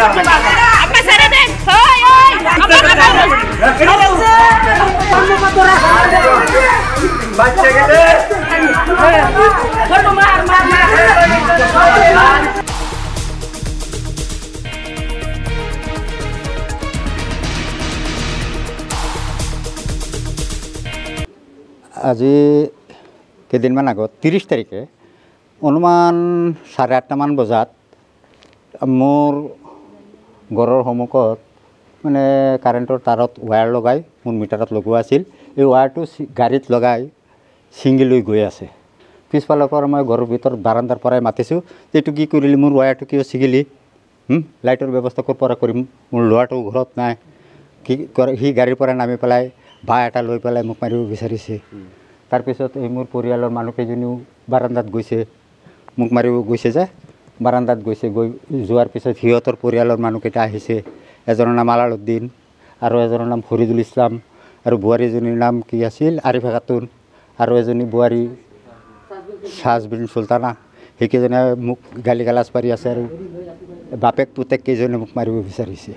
আজি কেইদিনমান আগত 30 তাৰিখে অনুমান 8:30মান বজাত মোৰ ঘৰৰ সন্মুখত মানে কাৰেণ্টৰ তাৰত ৱায়াৰ লগাই মোৰ মিটাৰত লগোৱা আছিল। এই ৱায়াৰটো গাড়ীত লগাই ছিঙি লৈ গৈ আছে। পিছফালৰ পৰা মই ঘৰৰ ভিতৰত বাৰান্দাৰ পৰাই মাতিছোঁ, এইটো কি কৰিলি, মোৰ ৱায়াৰটো কিয় ছিগিলি, লাইটৰ ব্যৱস্থা ক'ৰ পৰা কৰিম, মোৰ ল'ৰাটো ঘৰত নাই। কি কৰে, সি গাড়ীৰ পৰা নামি পেলাই বাঁহ এটা লৈ পেলাই মোক মাৰিব বিচাৰিছে। তাৰপিছত এই মোৰ পৰিয়ালৰ মানুহকেইজনীও বাৰান্দাত গৈছে, মোক মাৰিব গৈছে যে বাৰান্দাত গৈছে। যোৱাৰ পিছত সিহঁতৰ পৰিয়ালৰ মানুহকেইটা আহিছে। এজনৰ নাম আলাউদ্দিন আৰু এজনৰ নাম ফৰিদুল ইছলাম আৰু বোৱাৰীজনীৰ নাম কি আছিল আৰিফা খাতুন আৰু এজনী বোৱাৰী শ্বাহজবিন চুলতানা। সেইকেইজনে মোক গালি গালাজ পাৰি আছে আৰু বাপেক পুতেক কেইজনে মোক মাৰিব বিচাৰিছে।